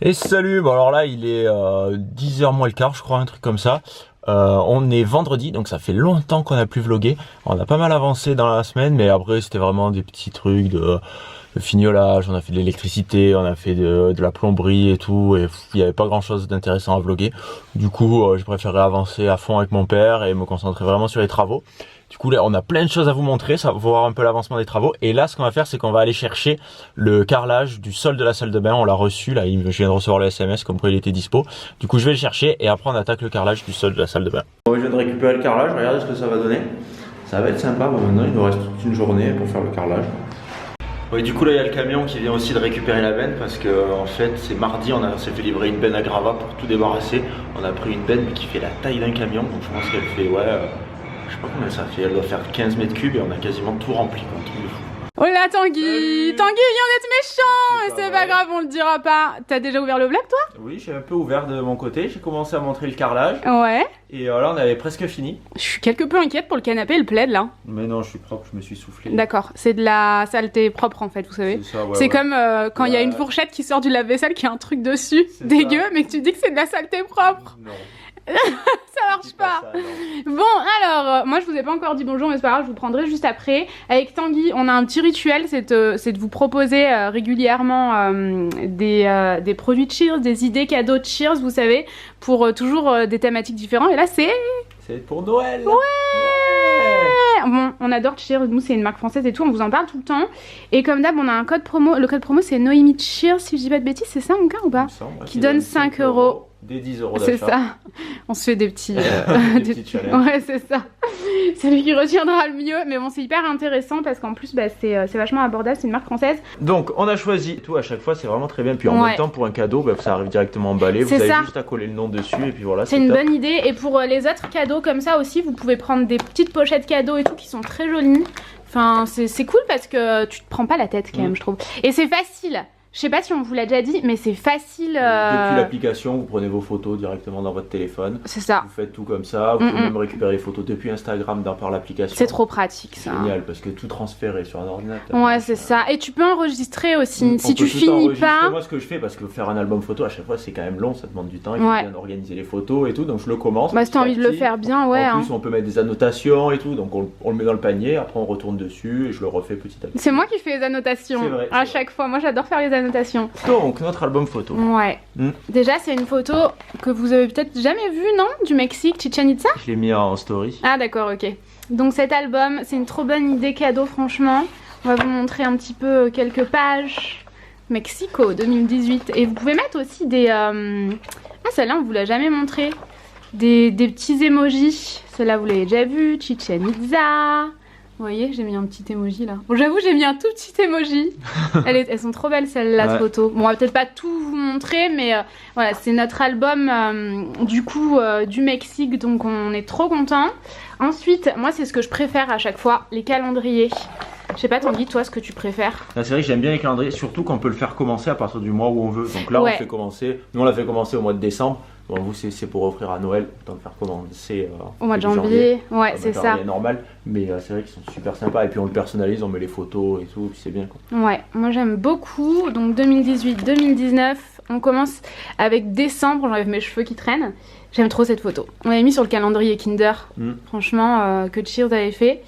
Et salut, bon alors là il est 10h moins le quart je crois, un truc comme ça. On est vendredi, donc ça fait longtemps qu'on a plus vlogué. On a pas mal avancé dans la semaine, mais après c'était vraiment des petits trucs de fignolage, on a fait de l'électricité, on a fait de la plomberie et tout, et il n'y avait pas grand chose d'intéressant à vloguer. Du coup j'ai préféré avancer à fond avec mon père et me concentrer vraiment sur les travaux. Du coup là on a plein de choses à vous montrer, ça va voir un peu l'avancement des travaux. Et là ce qu'on va faire, c'est qu'on va aller chercher le carrelage du sol de la salle de bain. On l'a reçu là, je viens de recevoir le SMS comme quoi il était dispo. Du coup je vais le chercher et après on attaque le carrelage du sol de la salle de bain. Bon, je viens de récupérer le carrelage, regardez ce que ça va donner. Ça va être sympa, bon, maintenant il nous reste toute une journée pour faire le carrelage. Oui, du coup là il y a le camion qui vient aussi de récupérer la benne parce que en fait c'est mardi, on s'est fait livrer une benne à Grava pour tout débarrasser. On a pris une benne mais qui fait la taille d'un camion, donc je pense qu'elle fait je sais pas combien ça fait, elle doit faire 15 mètres cubes et on a quasiment tout rempli quoi, un truc de fou. Oh là Tanguy, Salut. Tanguy vient d'être méchant, mais c'est pas grave, on le dira pas. T'as déjà ouvert le vlog toi? Oui, j'ai un peu ouvert de mon côté, j'ai commencé à montrer le carrelage Ouais. et là on avait presque fini. Je suis quelque peu inquiète pour le canapé et le plaid là. Mais non, je suis propre, je me suis soufflé. D'accord, c'est de la saleté propre en fait, vous savez. C'est ça, ouais, C'est ouais. comme quand il y a une fourchette qui sort du lave-vaisselle qui a un truc dessus, C'est dégueu, ça. mais que tu dis que c'est de la saleté propre. Non, Ça marche dis pas. ça, non. Bon alors, moi je vous ai pas encore dit bonjour mais c'est pas grave, je vous prendrai juste après. Avec Tanguy, on a un petit rituel, c'est de vous proposer régulièrement des produits Cheers, des idées cadeaux de Cheers, vous savez, pour toujours des thématiques différentes. Et là c'est... C'est pour Noël. Ouais. Bon, on adore Cheers, nous c'est une marque française et tout, on vous en parle tout le temps. Et comme d'hab, on a un code promo, le code promo c'est Noémie Cheers, si je dis pas de bêtises, c'est ça mon gars ou pas? Qui donne 5 €. Des 10 € d'achat. C'est ça. On se fait des petits... des petits challenges. Ouais, c'est ça. C'est lui qui retiendra le mieux. Mais bon, c'est hyper intéressant parce qu'en plus, c'est vachement abordable. C'est une marque française. Donc, on a choisi tout à chaque fois, c'est vraiment très bien. Puis en Ouais. même temps, pour un cadeau, ça arrive directement emballé. Vous C'est avez ça. juste à coller le nom dessus et puis voilà. C'est une top. bonne idée. Et pour les autres cadeaux comme ça aussi, vous pouvez prendre des petites pochettes cadeaux et tout qui sont très jolies. Enfin, c'est cool parce que tu te prends pas la tête quand même, je trouve. Et c'est facile. Je sais pas si on vous l'a déjà dit, mais c'est facile. Depuis l'application, vous prenez vos photos directement dans votre téléphone. C'est ça. Vous faites tout comme ça. Vous pouvez même récupérer les photos depuis Instagram par l'application. C'est trop pratique ça. Génial parce que tout transféré sur un ordinateur. Ouais, c'est ça. Et tu peux enregistrer aussi. On Si tu peut tout finis enregistrer. pas. Moi, ce que je fais, parce que faire un album photo à chaque fois, c'est quand même long, ça demande du temps. Il faut Ouais. bien organiser les photos et tout. Donc, je le commence. Bah, si t'as petit à envie de le petit. faire bien, ouais. En plus, on peut mettre des annotations et tout. Donc, on le met dans le panier. Après, on retourne dessus et je le refais petit à petit. C'est moi qui fais les annotations. C'est vrai, à c'est chaque fois. Moi, j'adore faire les annotations. Donc, notre album photo. Ouais. Déjà, c'est une photo que vous avez peut-être jamais vue, non? Du Mexique, Chichen Itza? Je l'ai mis en story. Ah, d'accord, ok. Donc, cet album, c'est une trop bonne idée cadeau, franchement. On va vous montrer un petit peu quelques pages. Mexico 2018. Et vous pouvez mettre aussi des... Ah, celle-là, on vous l'a jamais montré. Des petits emojis. Celle-là, vous l'avez déjà vu. Chichen Itza. Vous voyez, j'ai mis un petit emoji là. Bon, j'avoue, j'ai mis un tout petit emoji. Elles sont trop belles celles-là, Ouais. photos. Bon, on va peut-être pas tout vous montrer, mais voilà, c'est notre album du coup du Mexique, donc on est trop contents. Ensuite, moi, c'est ce que je préfère à chaque fois, les calendriers. Je sais pas, Tanguy, toi, ce que tu préfères? C'est vrai que j'aime bien les calendriers, surtout qu'on peut le faire commencer à partir du mois où on veut. Donc là, Ouais. on fait commencer. Nous, on l'a fait commencer au mois de décembre. Bon, vous, c'est pour offrir à Noël. Autant le faire commencer Au mois de début janvier, ouais, Comme c'est un ça. calendrier normal. Mais c'est vrai qu'ils sont super sympas. Et puis, on le personnalise, on met les photos et tout. Puis, c'est bien quoi. Ouais, moi j'aime beaucoup. Donc 2018-2019, on commence avec décembre. J'enlève mes cheveux qui traînent. J'aime trop cette photo. On l'avait mis sur le calendrier Kinder, franchement, que Cheers avait fait.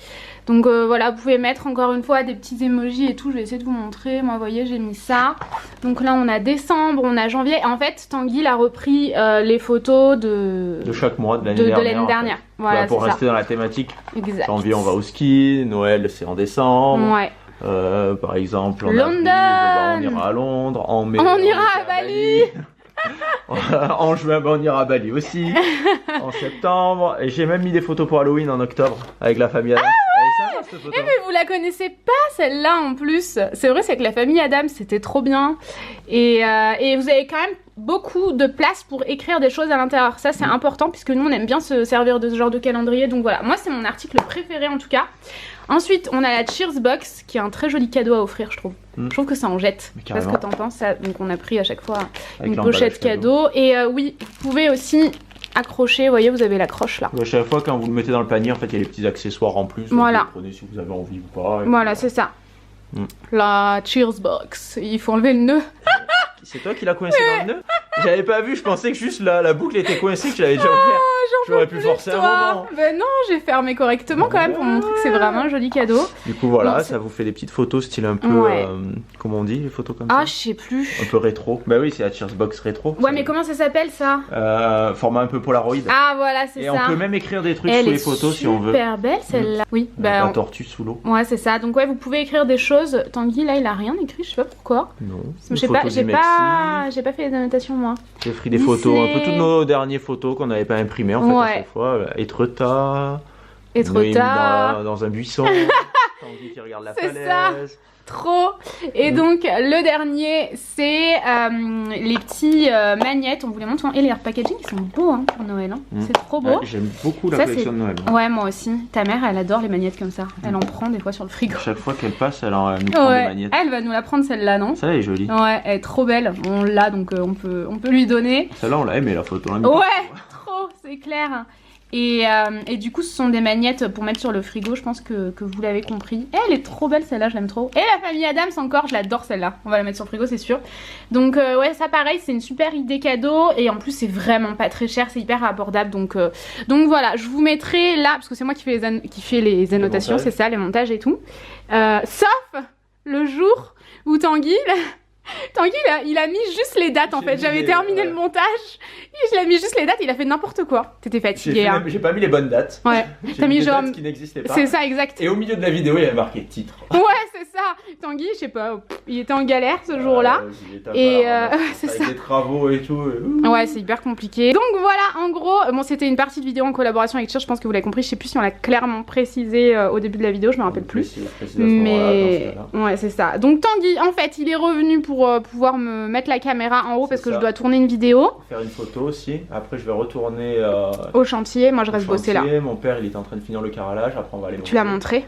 Donc voilà, vous pouvez mettre encore une fois des petits emojis et tout. Je vais essayer de vous montrer. Moi, vous voyez, j'ai mis ça. Donc là, on a décembre, on a janvier. En fait, Tanguy a repris les photos de chaque mois de l'année de dernière. l'année dernière. En fait. Voilà, pour c'est rester ça. dans la thématique. Exact. Janvier, on va au ski. Noël, c'est en décembre. Ouais. Par exemple, en London. avril, on ira à Londres. En mai, On ira à Bali. En juin, on ira à Bali aussi. En septembre. Et j'ai même mis des photos pour Halloween en octobre avec la famille Adams. Elle est sympa, cette photo. Eh mais vous la connaissez pas celle-là en plus. C'est vrai, c'est que la famille Adams c'était trop bien. Et vous avez quand même beaucoup de place pour écrire des choses à l'intérieur. Ça c'est important puisque nous on aime bien se servir de ce genre de calendrier. Donc voilà, moi c'est mon article préféré en tout cas. Ensuite on a la Cheers Box qui est un très joli cadeau à offrir je trouve. Je trouve que ça en jette. Je sais pas ce que t'en penses. Ça, donc on a pris à chaque fois Avec une pochette cadeau. Et oui, vous pouvez aussi accrocher, vous voyez, vous avez l'accroche là. À chaque fois, quand vous le mettez dans le panier, en fait, il y a les petits accessoires en plus. Voilà. Vous les prenez si vous avez envie ou pas. Voilà, c'est ça. La Cheers Box. Il faut enlever le nœud. C'est toi qui l'as coincé dans le nœud? J'avais pas vu, je pensais que juste la boucle était coincée, que je l'avais déjà ouvert. J'aurais pu forcer un moment. Ben non, j'ai fermé correctement quand même pour montrer que c'est vraiment un joli cadeau. Du coup voilà, Donc, ça vous fait des petites photos style un peu, comment on dit les photos comme Ah, ça? je sais plus. Un peu rétro. Bah oui, c'est la Cheersbox rétro. Ouais, mais comment ça s'appelle ça? Format un peu Polaroid. Ah voilà, c'est ça. Et on peut même écrire des trucs Elle sous est les photos si on veut. super belle celle-là. Oui, La bah tortue sous l'eau. ouais, c'est ça. Donc ouais, vous pouvez écrire des choses. Tanguy là, il a rien écrit, je sais pas pourquoi. Non. Je sais pas, j'ai pas fait les annotations moi. J'ai pris des photos, un peu toutes nos dernières photos qu'on n'avait pas imprimées en fait à chaque fois. Etretat. Etretat. Dans un buisson. Tanguy qui regarde la falaise. Trop. Et donc le dernier c'est les petits magnettes, on vous les montre. Et les packaging ils sont beaux hein, pour Noël hein. C'est trop beau. Ouais, j'aime beaucoup la collection de Noël. Ouais, moi aussi. Ta mère elle adore les magnettes comme ça. Elle en prend des fois sur le frigo. Chaque fois qu'elle passe elle nous prend des magnettes. Elle va nous la prendre celle-là, non? Ça elle est jolie. Ouais, elle est trop belle. On l'a donc on peut lui donner. Celle-là on l'a aimé la photo. Ouais, trop, c'est clair. Et du coup ce sont des magnettes pour mettre sur le frigo, je pense que vous l'avez compris. Elle est trop belle celle-là, je l'aime trop. Et la famille Adams encore, je l'adore celle-là. On va la mettre sur le frigo c'est sûr. Donc ouais ça pareil, c'est une super idée cadeau. Et en plus c'est vraiment pas très cher, c'est hyper abordable. Donc voilà, je vous mettrai là, parce que c'est moi qui fais les annotations, c'est ça, les montages et tout. Sauf le jour où Tanguy... Tanguy il a mis juste les dates en fait, j'avais terminé le montage, il a mis juste les dates, il a fait n'importe quoi. T'étais fatigué hein. J'ai pas mis les bonnes dates. Ouais, t'as mis genre dates qui n'existaient pas. C'est ça exact. Et au milieu de la vidéo il y avait marqué titre. Ouais c'est ça. Tanguy je sais pas, il était en galère ce jour-là. Et c'est ça. Avec des travaux et tout. Ouais c'est hyper compliqué. Donc voilà en gros, bon c'était une partie de vidéo en collaboration avec Cheers, je pense que vous l'avez compris, je sais plus si on l'a clairement précisé au début de la vidéo, je me rappelle plus. Mais ouais c'est ça. Donc Tanguy en fait il est revenu pour pouvoir me mettre la caméra en haut parce que je dois tourner une vidéo. Faire une photo aussi. Après je vais retourner au chantier. Moi je reste bosser là. Mon père il était en train de finir le carrelage. Après on va aller. Tu l'as montré?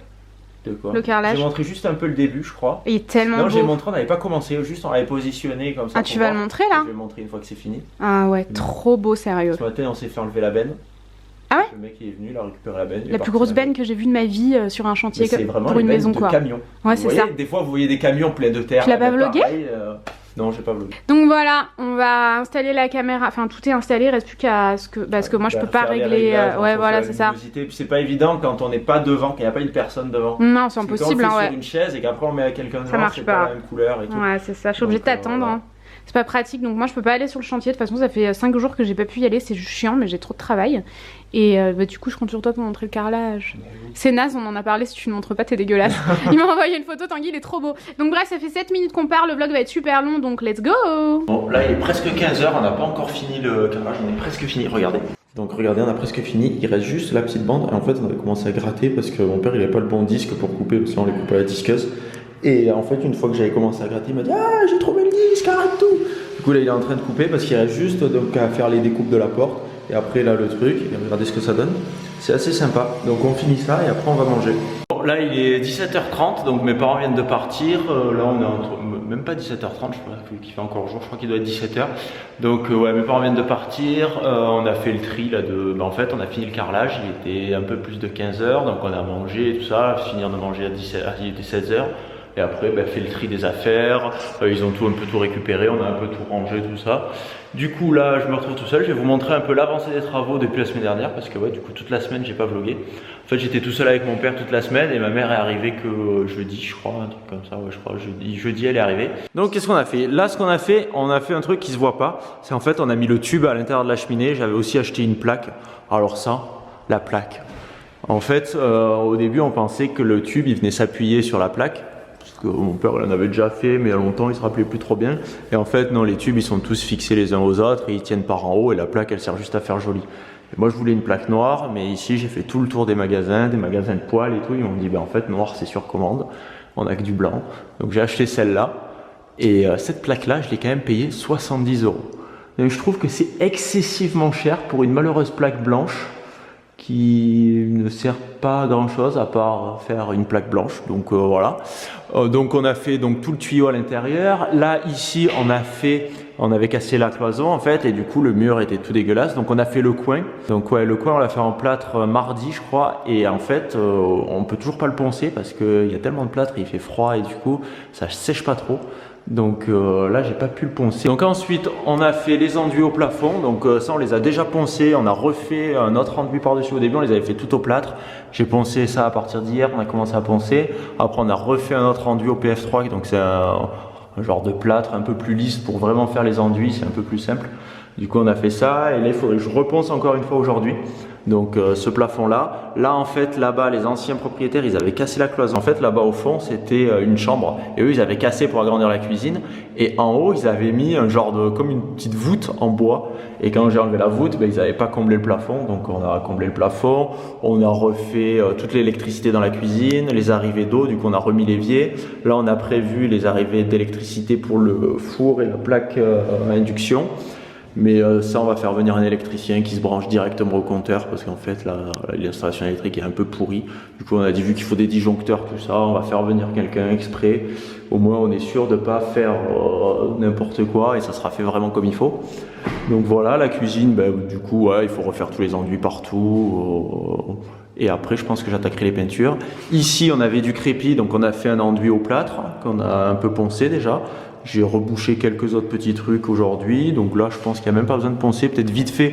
De quoi? Le carrelage. J'ai montré juste un peu le début je crois. Il est tellement beau. Non j'ai montré, on n'avait pas commencé. Juste on l'avait positionné comme ça. Ah tu vas le montrer là? Je vais le montrer une fois que c'est fini. Ah ouais trop beau sérieux. Ce matin on s'est fait enlever la benne. Ah ouais? Le mec il est venu, il a récupéré la benne. La plus grosse benne que j'ai vue de ma vie sur un chantier pour une maison quoi. Camion. Ouais c'est ça. Des fois vous voyez des camions pleins de terre. Tu l'as pas vlogué? Non, j'ai pas vlogué. Donc voilà, on va installer la caméra, enfin tout est installé, il reste plus qu'à ce que parce que moi je peux pas régler ouais voilà, c'est ça. Puis c'est pas évident quand on n'est pas devant, qu'il n'y a pas une personne devant. Non, c'est impossible quand on fait ouais. sur une chaise et qu'après on met quelqu'un devant, ça marche pas. La même couleur et tout. Ouais, c'est ça, je suis obligée de t'attendre. Voilà. C'est pas pratique donc moi je peux pas aller sur le chantier, de toute façon ça fait 5 jours que j'ai pas pu y aller, c'est juste chiant mais j'ai trop de travail. Et du coup je compte sur toi pour montrer le carrelage. C'est naze, on en a parlé, si tu ne montres pas t'es dégueulasse. Il m'a envoyé une photo, Tanguy il est trop beau. Donc bref ça fait 7 minutes qu'on part, le vlog va être super long donc let's go. Bon là il est presque 15h, on n'a pas encore fini le carrelage, on est presque fini, regardez. Donc regardez on a presque fini, il reste juste la petite bande et en fait on avait commencé à gratter parce que mon père il avait pas le bon disque pour couper parce qu'on les coupe à la disqueuse. Et en fait une fois que j'avais commencé à gratter il m'a dit ah j'ai trouvé le disque, arrête tout. Du coup là il est en train de couper parce qu'il reste juste donc à faire les découpes de la porte. Et après là le truc, et regardez ce que ça donne. C'est assez sympa. Donc on finit ça et après on va manger. Bon, là il est 17h30, donc mes parents viennent de partir. Là on est entre, même pas 17h30, je crois qu'il fait encore jour, je crois qu'il doit être 17h. Donc ouais, mes parents viennent de partir. On a fait le tri là de. En fait on a fini le carrelage, il était un peu plus de 15h, donc on a mangé et tout ça, finir de manger à 17h, il était 16h. Et après, fait le tri des affaires, ils ont un peu tout récupéré, on a un peu tout rangé, tout ça. Du coup, là, je me retrouve tout seul. Je vais vous montrer un peu l'avancée des travaux depuis la semaine dernière, parce que ouais, du coup, toute la semaine, j'ai pas vlogué. En fait, j'étais tout seul avec mon père toute la semaine, et ma mère est arrivée que jeudi, je crois, un truc comme ça. Ouais, je crois jeudi, elle est arrivée. Donc, qu'est-ce qu'on a fait? Là, ce qu'on a fait, on a fait un truc qui se voit pas. C'est en fait, on a mis le tube à l'intérieur de la cheminée. J'avais aussi acheté une plaque. Alors ça, la plaque. En fait, au début, on pensait que le tube, il venait s'appuyer sur la plaque. Mon père il en avait déjà fait mais il y a longtemps il se rappelait plus trop bien et en fait non les tubes ils sont tous fixés les uns aux autres et ils tiennent par en haut et la plaque elle sert juste à faire joli. Et moi je voulais une plaque noire mais ici j'ai fait tout le tour des magasins de poils et tout, ils m'ont dit en fait noir c'est sur commande, on a que du blanc, donc j'ai acheté celle-là et cette plaque là je l'ai quand même payée 70 €. Donc je trouve que c'est excessivement cher pour une malheureuse plaque blanche qui ne sert pas à grand chose à part faire une plaque blanche, donc voilà. Donc on a fait donc tout le tuyau à l'intérieur. Là ici on avait cassé la cloison en fait et du coup le mur était tout dégueulasse. Donc on a fait le coin. Donc ouais le coin on l'a fait en plâtre mardi je crois et en fait on peut toujours pas le poncer parce qu'il y a tellement de plâtre, il fait froid et du coup ça sèche pas trop. Donc là j'ai pas pu le poncer. Donc ensuite on a fait les enduits au plafond. Donc ça on les a déjà poncés. On a refait un autre enduit par-dessus. Au début on les avait fait tout au plâtre. J'ai poncé ça à partir d'hier. On a commencé à poncer. Après on a refait un autre enduit au PF3. Donc c'est un genre de plâtre un peu plus lisse pour vraiment faire les enduits. C'est un peu plus simple. Du coup on a fait ça. Et là il faudrait que je reponce encore une fois aujourd'hui. Donc ce plafond là en fait là-bas les anciens propriétaires ils avaient cassé la cloison. En fait là-bas au fond c'était une chambre et eux ils avaient cassé pour agrandir la cuisine et en haut ils avaient mis un genre de comme une petite voûte en bois et quand j'ai enlevé la voûte ils n'avaient pas comblé le plafond, donc on a comblé le plafond, on a refait toute l'électricité dans la cuisine, les arrivées d'eau, du coup on a remis l'évier. Là on a prévu les arrivées d'électricité pour le four et la plaque à induction. Mais ça on va faire venir un électricien qui se branche directement au compteur parce qu'en fait l'installation électrique est un peu pourrie. Du coup on a dit vu qu'il faut des disjoncteurs tout ça, on va faire venir quelqu'un exprès. Au moins on est sûr de ne pas faire n'importe quoi et ça sera fait vraiment comme il faut. Donc voilà la cuisine, du coup il faut refaire tous les enduits partout. Et après je pense que j'attaquerai les peintures. Ici on avait du crépi, donc on a fait un enduit au plâtre qu'on a un peu poncé déjà. J'ai rebouché quelques autres petits trucs aujourd'hui, donc là je pense qu'il n'y a même pas besoin de poncer, peut-être vite fait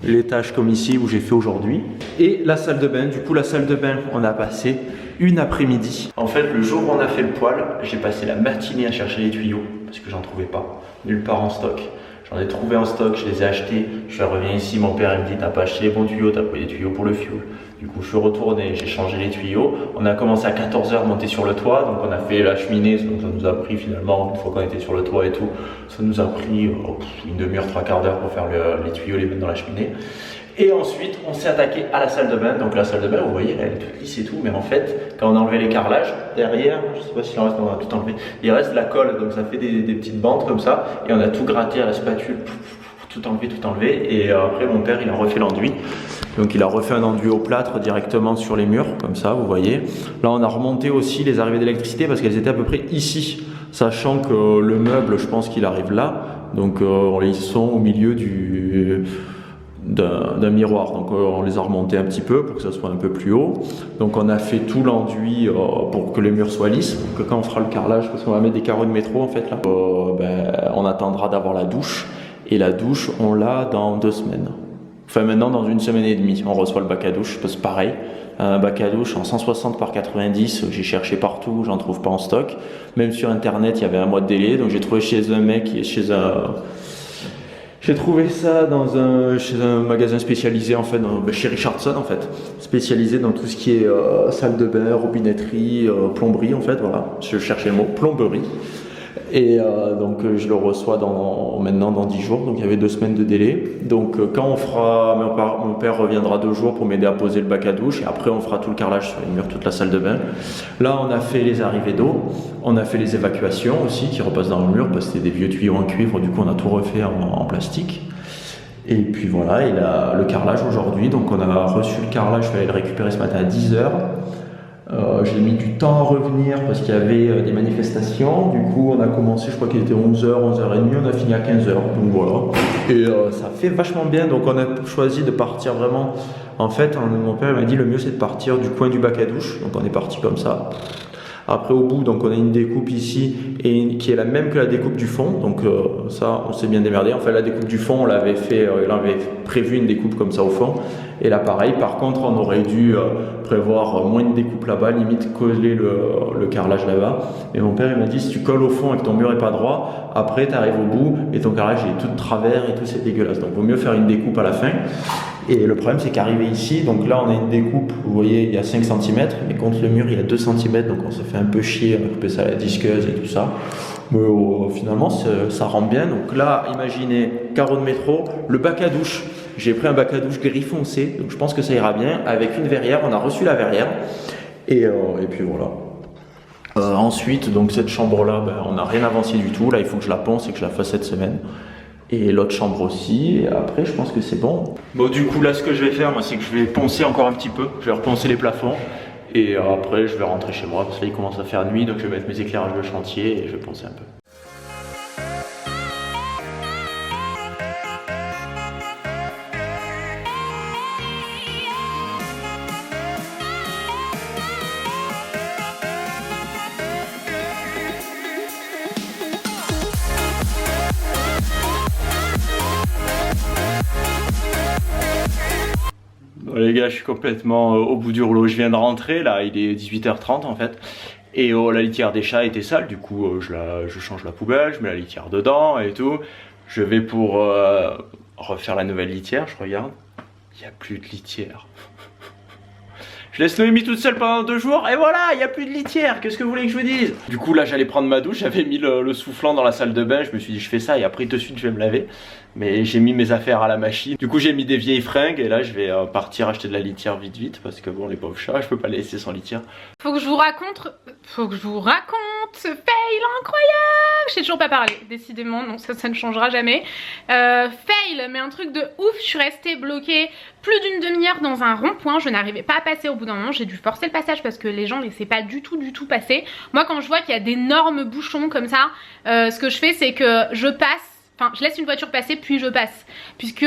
les tâches comme ici où j'ai fait aujourd'hui. Et la salle de bain, du coup la salle de bain on a passé une après-midi. En fait le jour où on a fait le poêle, j'ai passé la matinée à chercher les tuyaux parce que j'en trouvais pas, nulle part en stock. J'en ai trouvé en stock, je les ai achetés, je reviens ici, mon père il me dit t'as pas acheté les bons tuyaux, t'as pris des tuyaux pour le fioul. Du coup je suis retourné, j'ai changé les tuyaux, on a commencé à 14 h à monter sur le toit, donc on a fait la cheminée, donc ça nous a pris finalement, une fois qu'on était sur le toit et tout, ça nous a pris une demi-heure, trois quarts d'heure pour faire les tuyaux, les mettre dans la cheminée. Et ensuite on s'est attaqué à la salle de bain, donc la salle de bain vous voyez elle est toute lisse et tout, mais en fait quand on a enlevé les carrelages, derrière, je sais pas s'il en reste, on a tout enlevé, il reste la colle, donc ça fait des petites bandes comme ça, et on a tout gratté à la spatule, tout enlevé, et après mon père il a refait l'enduit. Donc il a refait un enduit au plâtre directement sur les murs, comme ça, vous voyez. Là on a remonté aussi les arrivées d'électricité parce qu'elles étaient à peu près ici, sachant que le meuble, je pense qu'il arrive là. Donc ils sont au milieu d'un miroir, donc on les a remontés un petit peu pour que ça soit un peu plus haut. Donc on a fait tout l'enduit pour que les murs soient lisses, pour que quand on fera le carrelage, parce qu'on va mettre des carreaux de métro en fait là, on attendra d'avoir la douche, et la douche on l'a dans 2 semaines. Enfin maintenant dans 1 semaine et demie, on reçoit le bac à douche, c'est pareil. Un bac à douche en 160 par 90, j'ai cherché partout, j'en trouve pas en stock. Même sur internet il y avait un mois de délai, donc j'ai trouvé chez un mec qui est j'ai trouvé ça chez un magasin spécialisé en fait, chez Richardson en fait, spécialisé dans tout ce qui est salle de bain, robinetterie, plomberie en fait, voilà, je cherchais le mot plomberie. Et donc je le reçois maintenant dans 10 jours, donc il y avait 2 semaines de délai. Donc quand on fera, mon père reviendra 2 jours pour m'aider à poser le bac à douche, et après on fera tout le carrelage sur les murs, toute la salle de bain. Là on a fait les arrivées d'eau, on a fait les évacuations aussi qui repassent dans le mur parce que c'était des vieux tuyaux en cuivre, du coup on a tout refait en plastique. Et puis voilà, il a le carrelage aujourd'hui, donc on a reçu le carrelage, je vais aller le récupérer ce matin à 10 h. J'ai mis du temps à revenir parce qu'il y avait des manifestations. Du coup, on a commencé, je crois qu'il était 11 h, 11 h 30, on a fini à 15 h. Donc voilà. Et ça fait vachement bien. Donc on a choisi de partir vraiment. En fait, mon père m'a dit le mieux c'est de partir du coin du bac à douche. Donc on est parti comme ça. Après au bout, donc on a une découpe ici et qui est la même que la découpe du fond. Donc ça, on s'est bien démerdé. En fait, la découpe du fond, on l'avait prévu une découpe comme ça au fond. Et là, pareil. Par contre, on aurait dû prévoir moins de découpe là-bas, limite coller le carrelage là-bas. Et mon père, il m'a dit si tu colles au fond et que ton mur est pas droit, après, tu arrives au bout et ton carrelage est tout de travers et tout, c'est dégueulasse. Donc, vaut mieux faire une découpe à la fin. Et le problème c'est qu'arrivé ici, donc là on a une découpe, vous voyez il y a 5 cm, mais contre le mur il y a 2 cm, donc on se fait un peu chier, on a coupé ça à la disqueuse et tout ça. Mais finalement ça rend bien, donc là imaginez, carreau de métro, le bac à douche, j'ai pris un bac à douche gris foncé, donc je pense que ça ira bien, avec une verrière, on a reçu la verrière, et puis voilà. Ensuite, donc cette chambre là, on n'a rien avancé du tout, là il faut que je la ponce et que je la fasse cette semaine. Et l'autre chambre aussi, et après je pense que c'est bon. Bon du coup là ce que je vais faire moi c'est que je vais poncer encore un petit peu, je vais reponcer les plafonds et après je vais rentrer chez moi parce que là il commence à faire nuit donc je vais mettre mes éclairages de chantier et je vais poncer un peu. Les gars, je suis complètement au bout du rouleau. Je viens de rentrer, là, il est 18h30 en fait. Et la litière des chats était sale, du coup je change la poubelle, je mets la litière dedans et tout. Je vais pour refaire la nouvelle litière, je regarde. Il n'y a plus de litière. Je laisse Noémie toute seule pendant 2 jours et voilà, il n'y a plus de litière, qu'est-ce que vous voulez que je vous dise? Du coup là j'allais prendre ma douche, j'avais mis le soufflant dans la salle de bain, je me suis dit je fais ça et après de suite je vais me laver. Mais j'ai mis mes affaires à la machine. Du coup j'ai mis des vieilles fringues et là je vais partir acheter de la litière vite parce que bon les pauvres chats, je peux pas les laisser sans litière. Faut que je vous raconte ce fail incroyable. Je sais toujours pas parler, décidément, donc ça ne changera jamais. Fail, mais un truc de ouf, je suis restée bloquée plus d'une demi-heure dans un rond-point, je n'arrivais pas à passer au bout d'un moment, j'ai dû forcer le passage parce que les gens ne laissaient pas du tout passer. Moi quand je vois qu'il y a d'énormes bouchons comme ça, ce que je fais c'est que je passe. Enfin, je laisse une voiture passer puis je passe. Puisque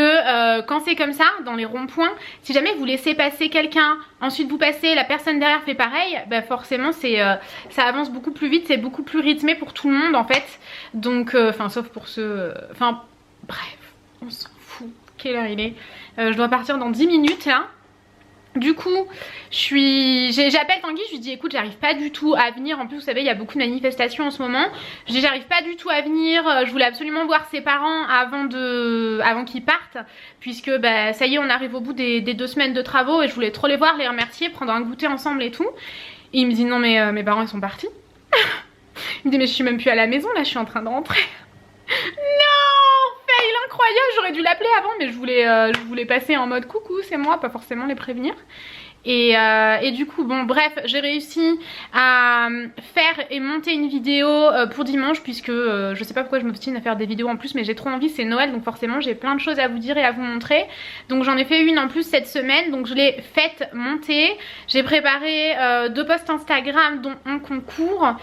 quand c'est comme ça, dans les ronds-points, si jamais vous laissez passer quelqu'un, ensuite vous passez, la personne derrière fait pareil, bah forcément ça avance beaucoup plus vite, c'est beaucoup plus rythmé pour tout le monde en fait. Donc, enfin sauf pour ceux... Enfin bref, on s'en fout. Quelle heure il est? Je dois partir dans 10 minutes là. Du coup, j'appelle Tanguy, je lui dis écoute j'arrive pas du tout à venir, en plus vous savez il y a beaucoup de manifestations en ce moment, je dis j'arrive pas du tout à venir, je voulais absolument voir ses parents avant qu'ils partent, puisque bah, ça y est on arrive au bout des 2 semaines de travaux et je voulais trop les voir, les remercier, prendre un goûter ensemble et tout. Et il me dit non mais mes parents ils sont partis. Il me dit mais je suis même plus à la maison là, je suis en train de rentrer. Non, fail incroyable, j'aurais dû l'appeler avant mais je voulais passer en mode coucou c'est moi, pas forcément les prévenir. Et du coup bon bref j'ai réussi à faire et monter une vidéo pour dimanche, puisque je sais pas pourquoi je m'obstine à faire des vidéos en plus mais j'ai trop envie, c'est Noël donc forcément j'ai plein de choses à vous dire et à vous montrer. Donc j'en ai fait une en plus cette semaine, donc je l'ai faite monter, j'ai préparé 2 posts Instagram dont un concours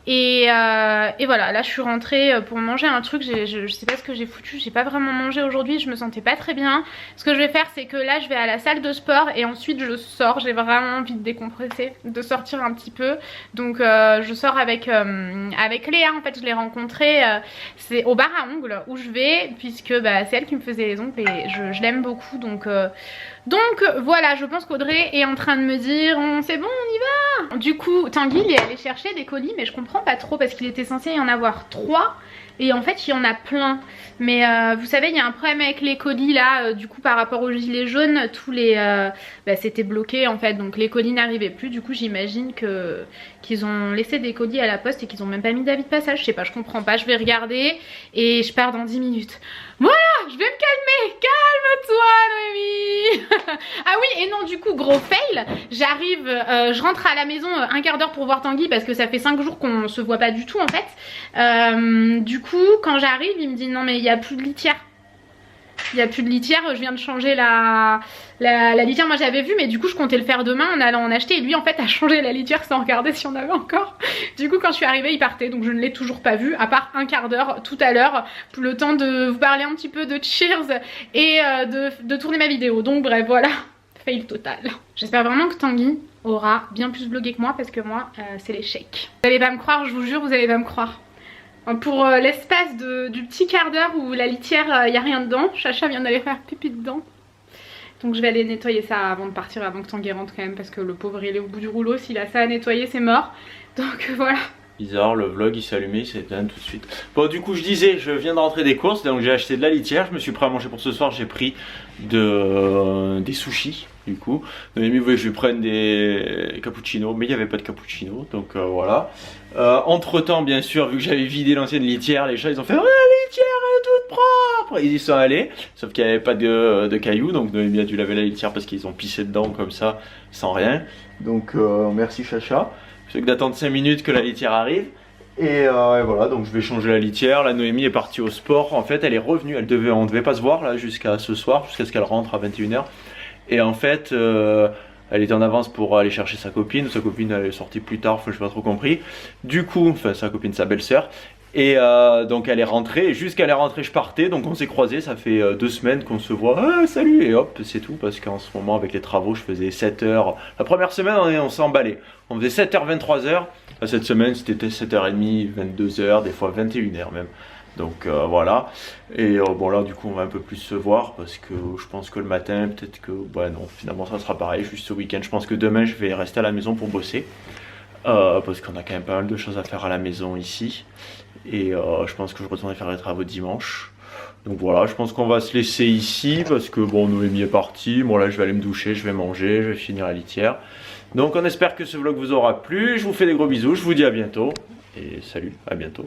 et voilà là je suis rentrée pour manger un truc, je sais pas ce que j'ai foutu, j'ai pas vraiment mangé aujourd'hui, je me sentais pas très bien. Ce que je vais faire c'est que là je vais à la salle de sport et ensuite je sors. J'ai vraiment envie de décompresser, de sortir un petit peu. Donc je sors avec Léa, en fait je l'ai rencontrée, c'est au bar à ongles où je vais, puisque bah, c'est elle qui me faisait les ongles et je l'aime beaucoup. Donc voilà, je pense qu'Audrey est en train de me dire c'est bon on y va. Du coup Tanguy il est allé chercher des colis mais je comprends pas trop parce qu'il était censé y en avoir 3. Et en fait il y en a plein. Mais vous savez il y a un problème avec les colis là, du coup par rapport aux gilets jaunes, tous les bah, c'était bloqué en fait, donc les colis n'arrivaient plus. Du coup j'imagine qu'ils ont laissé des colis à la poste et qu'ils ont même pas mis d'avis de passage. Je sais pas, je comprends pas, je vais regarder et je pars dans 10 minutes. Voilà, je vais me calmer, calme-toi Noémie. Ah oui et non du coup gros fail, j'arrive, je rentre à la maison un quart d'heure pour voir Tanguy parce que ça fait 5 jours qu'on se voit pas du tout en fait. Du coup quand j'arrive il me dit non mais il n'y a plus de litière. Il n'y a plus de litière, je viens de changer la litière, moi j'avais vu mais du coup je comptais le faire demain en allant en acheter et lui en fait a changé la litière sans regarder si on avait encore. Du coup quand je suis arrivée il partait, donc je ne l'ai toujours pas vu à part un quart d'heure tout à l'heure, le temps de vous parler un petit peu de Cheers et de tourner ma vidéo. Donc bref voilà, fail total. J'espère vraiment que Tanguy aura bien plus vlogué que moi parce que moi c'est l'échec. Vous allez pas me croire, je vous jure vous allez pas me croire. Pour l'espace du petit quart d'heure où la litière, il n'y a rien dedans, Chacha vient d'aller faire pipi dedans. Donc je vais aller nettoyer ça avant de partir, avant que Tanguy rentre quand même, parce que le pauvre il est au bout du rouleau, s'il a ça à nettoyer c'est mort. Donc voilà. Bizarre, le vlog il s'est allumé, il s'est éteint tout de suite. Bon du coup je disais, je viens de rentrer des courses, donc j'ai acheté de la litière, je me suis prêt à manger pour ce soir, j'ai pris des sushis. Du coup, Noémie voulait que je lui prenne des cappuccinos, mais il n'y avait pas de cappuccino, donc voilà. Entre temps, bien sûr, vu que j'avais vidé l'ancienne litière, les chats ils ont fait oh, la litière est toute propre. Ils y sont allés, sauf qu'il n'y avait pas de cailloux, donc Noémie a dû laver la litière parce qu'ils ont pissé dedans comme ça, sans rien. Donc merci Chacha. Plutôt que d'attendre 5 minutes que la litière arrive. Et voilà, donc je vais changer la litière. La Noémie est partie au sport. En fait, elle est revenue. On devait pas se voir là jusqu'à ce soir, jusqu'à ce qu'elle rentre à 21h. Et en fait, elle était en avance pour aller chercher sa copine. Sa copine elle est sortie plus tard, je n'ai pas trop compris. Du coup, enfin sa copine, sa belle-sœur. Et donc elle est rentrée, et jusqu'à elle est rentrée je partais, donc on s'est croisés, ça fait 2 semaines qu'on se voit, ah, salut, et hop c'est tout, parce qu'en ce moment avec les travaux je faisais 7h, la première semaine on s'est emballé, on faisait 7h, 23h, cette semaine c'était 7h30, 22h, des fois 21h même, Donc voilà. Et bon là du coup on va un peu plus se voir parce que je pense que le matin peut-être que bah non finalement ça sera pareil juste ce week-end. Je pense que demain je vais rester à la maison pour bosser parce qu'on a quand même pas mal de choses à faire à la maison ici. Et je pense que je retournerai faire les travaux dimanche. Donc voilà, je pense qu'on va se laisser ici parce que bon, Noémie est partie. Moi là, je vais aller me doucher, je vais manger, je vais finir la litière. Donc on espère que ce vlog vous aura plu. Je vous fais des gros bisous, je vous dis à bientôt. Et salut, à bientôt.